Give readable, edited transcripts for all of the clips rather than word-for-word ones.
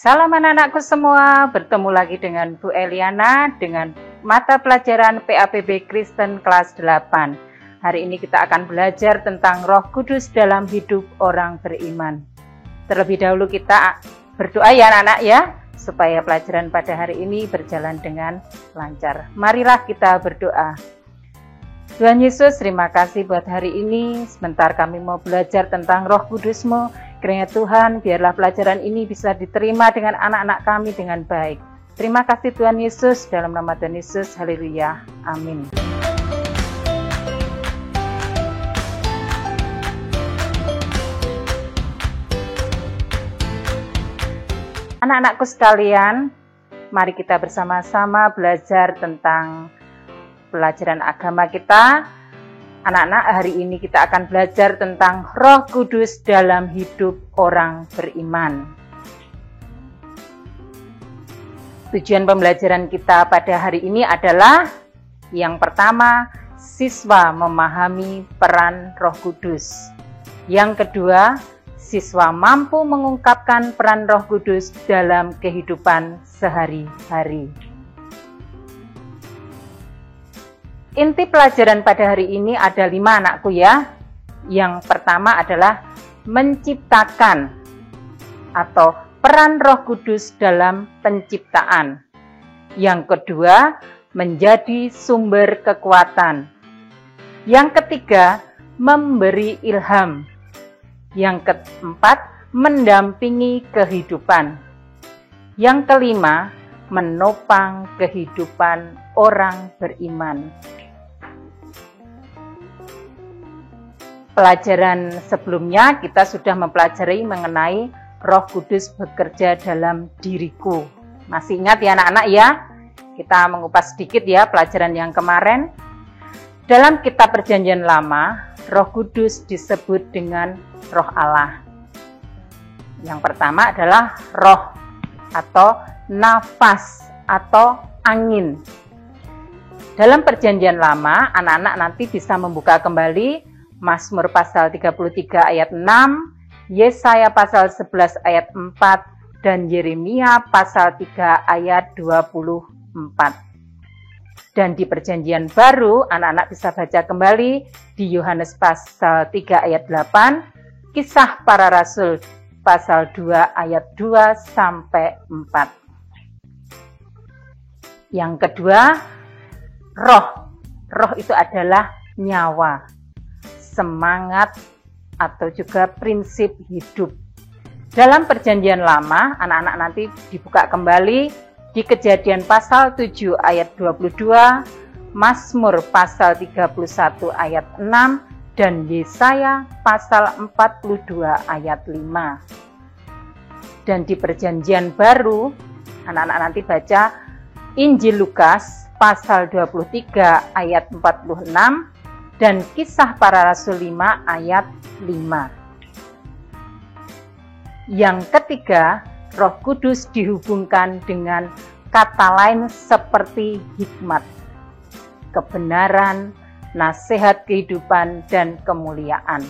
Salam anak-anakku semua, bertemu lagi dengan Bu Eliana dengan mata pelajaran PAPB Kristen kelas 8. Hari ini kita akan belajar tentang Roh Kudus dalam hidup orang beriman. Terlebih dahulu kita berdoa ya anak-anak ya, supaya pelajaran pada hari ini berjalan dengan lancar. Marilah kita berdoa. Tuhan Yesus, terima kasih buat hari ini. Sebentar kami mau belajar tentang Roh Kudus-Mu. Kiranya Tuhan, biarlah pelajaran ini bisa diterima dengan anak-anak kami dengan baik. Terima kasih Tuhan Yesus, dalam nama Tuhan Yesus, haleluya, amin. Anak-anakku sekalian, mari kita bersama-sama belajar tentang pelajaran agama kita. Anak-anak, hari ini kita akan belajar tentang Roh Kudus dalam hidup orang beriman. Tujuan pembelajaran kita pada hari ini adalah yang pertama, siswa memahami peran Roh Kudus. Yang kedua, siswa mampu mengungkapkan peran Roh Kudus dalam kehidupan sehari-hari. Inti pelajaran pada hari ini ada 5 anakku ya. Yang pertama adalah menciptakan atau peran Roh Kudus dalam penciptaan. Yang kedua, menjadi sumber kekuatan. Yang ketiga, memberi ilham. Yang keempat, mendampingi kehidupan. Yang kelima, menopang kehidupan orang beriman. Pelajaran sebelumnya kita sudah mempelajari mengenai Roh Kudus bekerja dalam diriku. Masih ingat ya anak-anak ya? Kita mengupas sedikit ya pelajaran yang kemarin. Dalam kitab Perjanjian Lama, Roh Kudus disebut dengan Roh Allah. Yang pertama adalah roh atau nafas atau angin. Dalam Perjanjian Lama, anak-anak nanti bisa membuka kembali Mazmur pasal 33 ayat 6, Yesaya pasal 11 ayat 4, dan Yeremia pasal 3 ayat 24. Dan di Perjanjian Baru, anak-anak bisa baca kembali di Yohanes pasal 3 ayat 8, Kisah Para Rasul pasal 2 ayat 2 sampai 4. Yang kedua, roh. Roh itu adalah nyawa, semangat, atau juga prinsip hidup. Dalam Perjanjian Lama, anak-anak nanti dibuka kembali di Kejadian pasal 7 ayat 22, Mazmur pasal 31 ayat 6, dan Yesaya pasal 42 ayat 5. Dan di Perjanjian Baru, anak-anak nanti baca Injil Lukas pasal 23 ayat 46, dan Kisah Para Rasul 5 ayat 5. Yang ketiga, Roh Kudus dihubungkan dengan kata lain seperti hikmat, kebenaran, nasihat kehidupan, dan kemuliaan.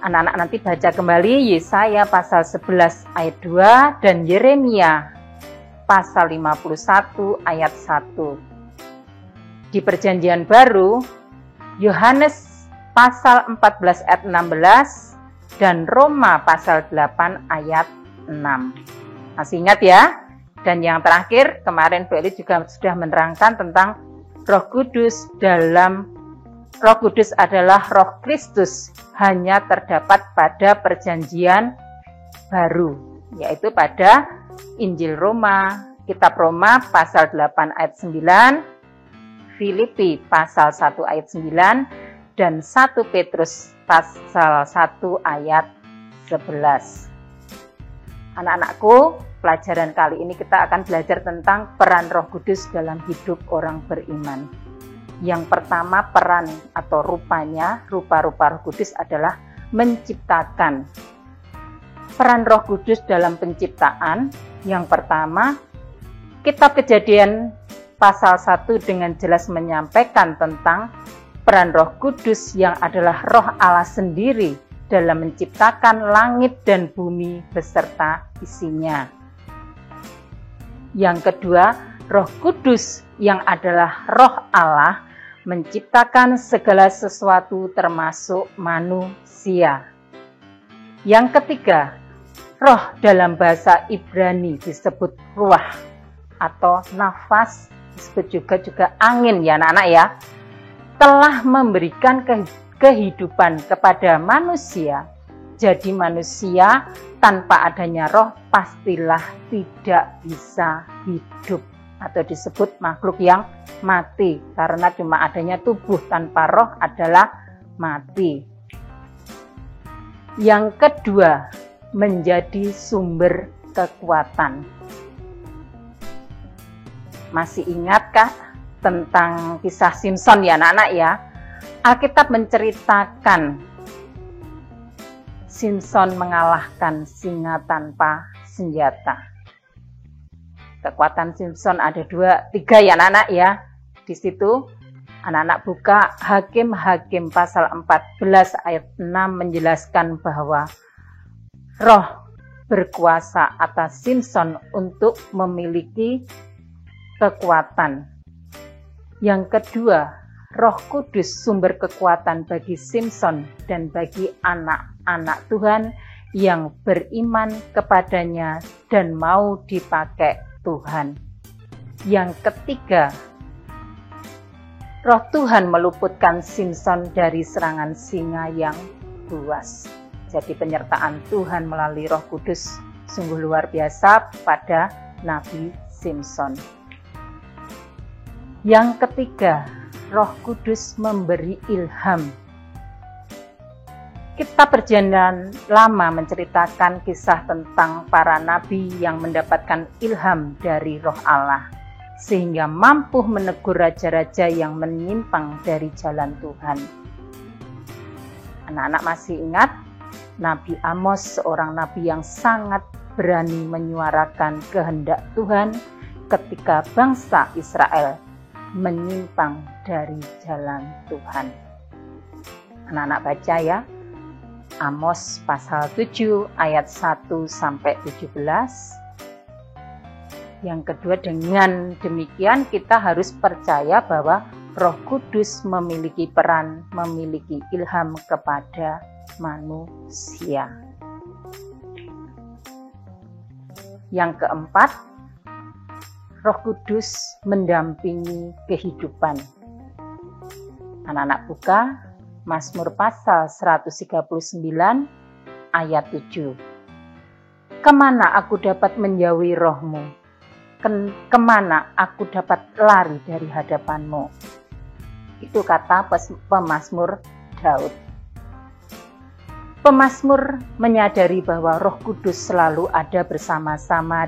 Anak-anak nanti baca kembali Yesaya pasal 11 ayat 2 dan Yeremia pasal 51 ayat 1. Di Perjanjian Baru, Yohanes pasal 14 ayat 16 dan Roma pasal 8 ayat 6. Masih ingat ya? Dan yang terakhir, kemarin Bu Eli juga sudah menerangkan tentang Roh Kudus Roh Kudus adalah Roh Kristus, hanya terdapat pada Perjanjian Baru, yaitu pada Injil Roma, Kitab Roma pasal 8 ayat 9, Filipi pasal 1 ayat 9, dan 1 Petrus pasal 1 ayat 11. Anak-anakku, pelajaran kali ini kita akan belajar tentang peran Roh Kudus dalam hidup orang beriman. Yang pertama, peran atau rupa-rupa Roh Kudus adalah menciptakan. Peran Roh Kudus dalam penciptaan, yang pertama, Kitab Kejadian pasal 1 dengan jelas menyampaikan tentang peran Roh Kudus yang adalah Roh Allah sendiri dalam menciptakan langit dan bumi beserta isinya. Yang kedua, Roh Kudus yang adalah Roh Allah menciptakan segala sesuatu termasuk manusia. Yang ketiga, roh dalam bahasa Ibrani disebut ruah atau nafas, disebut juga angin ya anak-anak ya, telah memberikan kehidupan kepada manusia. Jadi manusia tanpa adanya roh pastilah tidak bisa hidup atau disebut makhluk yang mati, karena cuma adanya tubuh tanpa roh adalah mati. Yang kedua, menjadi sumber kekuatan. Masih ingatkah tentang kisah Simpson ya anak-anak ya? Alkitab menceritakan Simpson mengalahkan singa tanpa senjata. Kekuatan Simpson ada 3 ya anak-anak ya. Di situ anak-anak buka Hakim-Hakim pasal 14 ayat 6 menjelaskan bahwa roh berkuasa atas Simpson untuk memiliki kekuatan. Yang kedua, Roh Kudus sumber kekuatan bagi Simpson dan bagi anak-anak Tuhan yang beriman kepadanya dan mau dipakai Tuhan. Yang ketiga, Roh Tuhan meluputkan Simpson dari serangan singa yang buas. Jadi penyertaan Tuhan melalui Roh Kudus sungguh luar biasa pada Nabi Simpson. Yang ketiga, Roh Kudus memberi ilham. Kitab Perjanjian Lama menceritakan kisah tentang para nabi yang mendapatkan ilham dari Roh Allah, sehingga mampu menegur raja-raja yang menyimpang dari jalan Tuhan. Anak-anak masih ingat Nabi Amos, seorang nabi yang sangat berani menyuarakan kehendak Tuhan ketika bangsa Israel menyimpang dari jalan Tuhan. Anak-anak baca ya, Amos pasal 7 ayat 1 sampai 17. Yang kedua, dengan demikian kita harus percaya bahwa Roh Kudus memiliki peran, memiliki ilham kepada manusia. Yang keempat, Roh Kudus mendampingi kehidupan. Anak-anak buka Mazmur pasal 139 ayat 7. Kemana aku dapat menjauhi rohmu? Kemana aku dapat lari dari hadapanmu? Itu kata pemazmur Daud. Pemazmur menyadari bahwa Roh Kudus selalu ada bersama-sama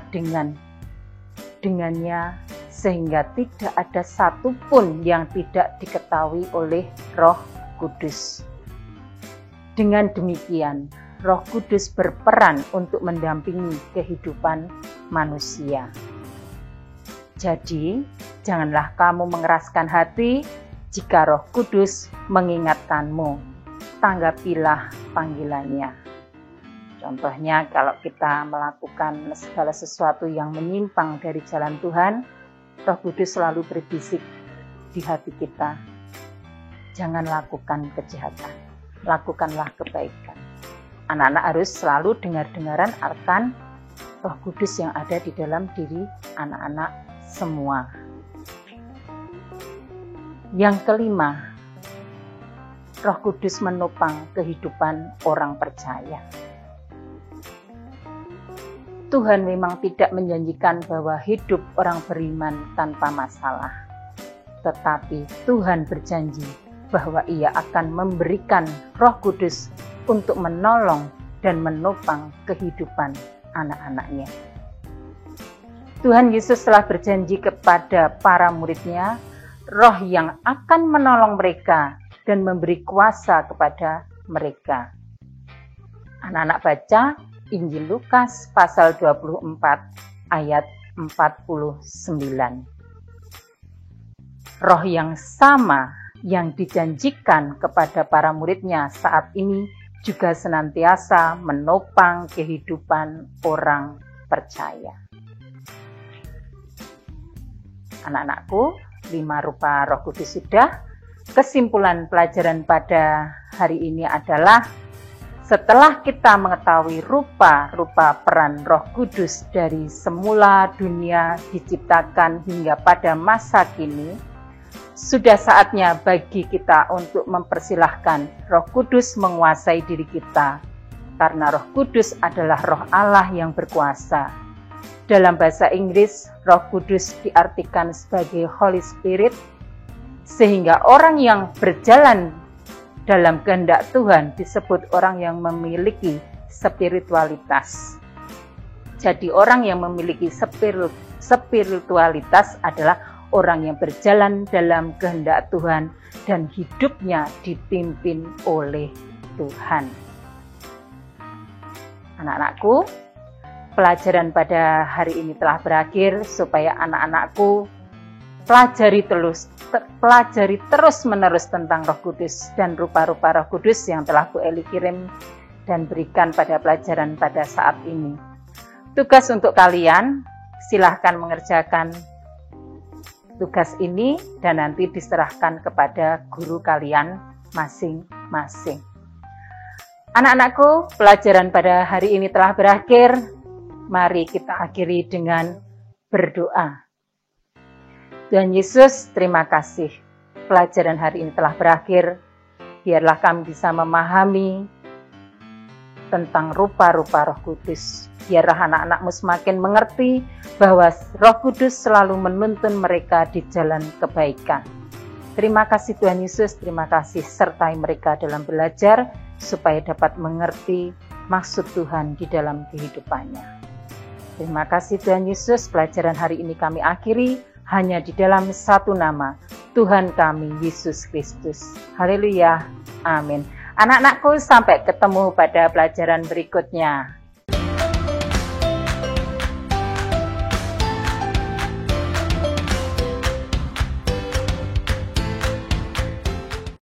dengannya, sehingga tidak ada satupun yang tidak diketahui oleh Roh Kudus. Dengan demikian, Roh Kudus berperan untuk mendampingi kehidupan manusia. Jadi, janganlah kamu mengeraskan hati jika Roh Kudus mengingatkanmu. Tanggapilah panggilannya. Contohnya, kalau kita melakukan segala sesuatu yang menyimpang dari jalan Tuhan, Roh Kudus selalu berbisik di hati kita. Jangan lakukan kejahatan, lakukanlah kebaikan. Anak-anak harus selalu dengar-dengaran akan Roh Kudus yang ada di dalam diri anak-anak semua. Yang kelima, Roh Kudus menopang kehidupan orang percaya. Tuhan memang tidak menjanjikan bahwa hidup orang beriman tanpa masalah. Tetapi Tuhan berjanji bahwa Ia akan memberikan Roh Kudus untuk menolong dan menopang kehidupan anak-anaknya. Tuhan Yesus telah berjanji kepada para murid-Nya, Roh yang akan menolong mereka dan memberi kuasa kepada mereka. Anak-anak baca Injil Lukas pasal 24 ayat 49. Roh yang sama yang dijanjikan kepada para murid-Nya saat ini juga senantiasa menopang kehidupan orang percaya. Anak-anakku, 5 rupa Roh Kudus sudah. Kesimpulan pelajaran pada hari ini adalah setelah kita mengetahui rupa-rupa peran Roh Kudus dari semula dunia diciptakan hingga pada masa kini, sudah saatnya bagi kita untuk mempersilahkan Roh Kudus menguasai diri kita, karena Roh Kudus adalah Roh Allah yang berkuasa. Dalam bahasa Inggris, Roh Kudus diartikan sebagai Holy Spirit, sehingga orang yang berjalan dalam kehendak Tuhan disebut orang yang memiliki spiritualitas. Jadi orang yang memiliki spiritualitas adalah orang yang berjalan dalam kehendak Tuhan dan hidupnya dipimpin oleh Tuhan. Anak-anakku, pelajaran pada hari ini telah berakhir, supaya anak-anakku pelajari terus-menerus tentang Roh Kudus dan rupa-rupa Roh Kudus yang telah Bu Eli kirim dan berikan pada pelajaran pada saat ini. Tugas untuk kalian, silahkan mengerjakan tugas ini dan nanti diserahkan kepada guru kalian masing-masing. Anak-anakku, pelajaran pada hari ini telah berakhir. Mari kita akhiri dengan berdoa. Tuhan Yesus, terima kasih. Pelajaran hari ini telah berakhir. Biarlah kami bisa memahami tentang rupa-rupa Roh Kudus. Biarlah anak-anakmu semakin mengerti bahwa Roh Kudus selalu menuntun mereka di jalan kebaikan. Terima kasih Tuhan Yesus, terima kasih sertai mereka dalam belajar supaya dapat mengerti maksud Tuhan di dalam kehidupannya. Terima kasih Tuhan Yesus, pelajaran hari ini kami akhiri hanya di dalam satu nama, Tuhan kami, Yesus Kristus. Haleluya, amin. Anak-anakku, sampai ketemu pada pelajaran berikutnya.